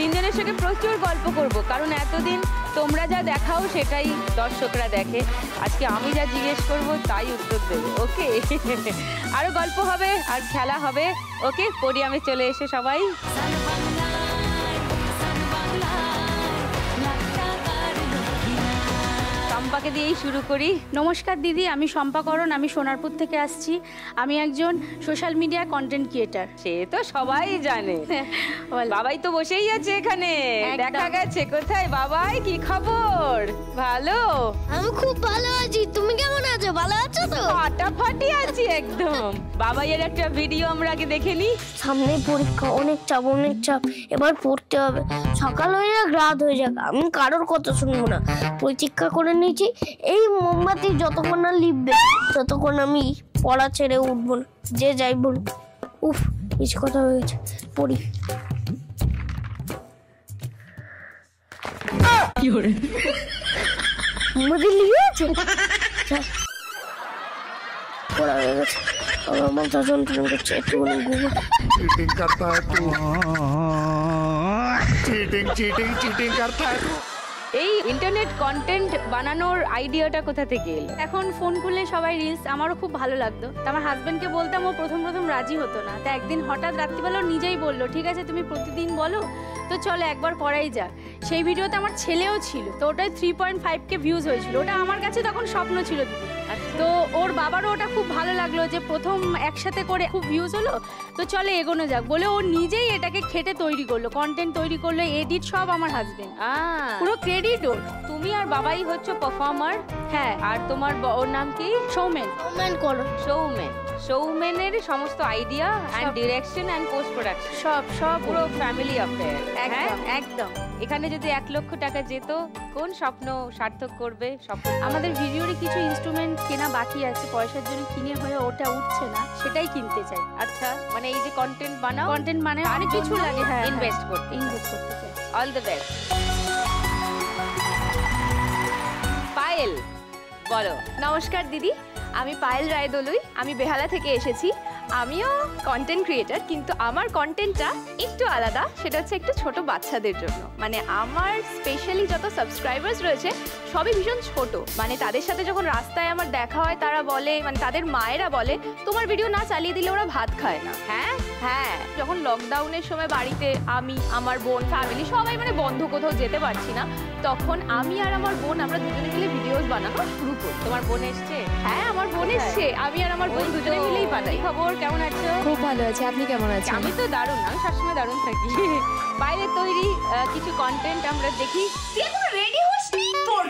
তিনজনের সঙ্গে প্রচুর গল্প করব, কারণ এতদিন তোমরা যা দেখাও সেটাই দর্শকরা দেখে। আজকে আমি যা জিজ্ঞেস করব তাই উত্তর দেবে। ওকে, আরো গল্প হবে আর খেলা হবে। ওকে, পোডিয়ামে চলে এসে সবাই। শম্পাকে দিয়েই শুরু করি। নমস্কার দিদি, আমি শম্পা করণ, আমি সোনারপুর থেকে আসছি। আমি একজন সোশ্যাল মিডিয়া কন্টেন্ট ক্রিয়েটার। সে তো সবাই জানে। বাবাই তো বসেই আছে এখানে, দেখা গেছে। কোথায় বাবাই, কি খবর? ভালো? আমি খুব ভালো আছি, তুমি কেমন আছো? ভালো আছো তো? ফাটাফাটি আছি একদম। বাবাইয়ের একটা ভিডিও আমরা আগে দেখে নি। সামনে পরীক্ষা, অনেক চাপ অনেক চাপ, এবার পড়তে হবে। সকাল হয়ে যাক রাত হয়ে যাক, আমি কারোর কথা শুনবো না। পরীক্ষা করে নিয়েছি, এই মোমবাতি যতক্ষণ না লিখবে ততক্ষণ আমি পড়া ছেড়ে উঠবো না, যে যাই বল। উফ, কিছু কথা হয়ে গেছে, পড়ি। মোমবাতি লিখেছে, পড়া হয়ে গেছে। আমার মাথা যন্ত্রণা করছে, একটুখানি ঘুমো। चीटिंग करता है तू, चीटिंग चीटिंग चीटिंग करता है तू। এই ইন্টারনেট কন্টেন্ট বানানোর আইডিয়াটা কোথা থেকে এলো? এখন ফোন খুললে সবাই রিলস, আমারও খুব ভালো লাগতো। তা আমার হাজবেন্ডকে বলতাম, ও প্রথম রাজি হতো না। তা একদিন হঠাৎ রাত্রিবেলা নিজেই বললো, ঠিক আছে তুমি প্রতিদিন বলো, তো চলো একবার করাই যাক। সেই ভিডিওতে আমার ছেলেও ছিল, তো ওটাই 3.5K ভিউজ হয়েছিল। ওটা আমার কাছে তখন স্বপ্ন ছিল দিদি। তো ওর বাবারও ওটা খুব ভালো লাগলো যে প্রথম একসাথে করে খুব ভিউজ হলো, তো চলে এগোনো যাক বলে ও নিজেই এটাকে খেটে তৈরি করলো, কন্টেন্ট তৈরি করলো, এডিট সব আমার হাজবেন্ড। পুরো ক্রেডিট ওর। তুমি আর বাবাই হচ্ছে পারফর্মার। হ্যাঁ, আর তোমার ওর নাম কি? সৌমেন। সৌমেন। সৌমেনের সমস্ত idea and direction and post production সব পুরো ফ্যামিলি অ্যাফেয়ার। একদম একদম। এখানে যদি 1 লক্ষ টাকা যেত, কোন স্বপ্ন সার্থক করবে? স্বপ্ন আমাদের ভিডিওরই কিছু ইনস্ট্রুমেন্ট কেনা বাকি আছে, পয়সার জন্য কিনে হয়ে ওটা উঠছে না, সেটাই কিনতে চাই। আচ্ছা, মানে এই যে কন্টেন্ট বানাও, কন্টেন্ট মানে অনেক কিছু লাগে। হ্যাঁ, ইনভেস্ট করতে চাই। All the best. পায়েল, বলো। নমস্কার দিদি, আমি পায়েল রায়দলুই, আমি বেহালা থেকে এসেছি। আমিও কন্টেন্ট ক্রিয়েটার, কিন্তু আমার কন্টেন্টটা একটু আলাদা। সেটা হচ্ছে একটু ছোট বাচ্চাদের জন্য। মানে আমার স্পেশালি যত সাবস্ক্রাইবার্স রয়েছে সবই ভীষণ ছোট। মানে তাদের সাথে যখন রাস্তায় আমার দেখা হয়, তারা বলে, মানে তাদের মায়েরা বলে, তোমার ভিডিও না চালিয়ে দিলে ওরা ভাত খায় না। হ্যাঁ, যখন লকডাউনের সময় বাড়িতে আমি, আমার বোন, ফ্যামিলি সবাই মানে বন্ধ, কোথাও যেতে পারছি না, তখন আমি আর আমার বোন আমরা দুজনে মিলে ভিডিওস বানানো শুরু করি। তোমার বোন এসছে? হ্যাঁ, আমার বোন এসছে, আমি আর আমার বোন দুজনে মিলেই বানাই। খবর, কেমন আছো? খুব ভালো আছি, আপনি কেমন আছেন? আমি তো দারুণ, আমি সবসময় দারুণ থাকি। বাইরে তৈরি কিছু কন্টেন্ট আমরা দেখি। রেডি হসনি, তোর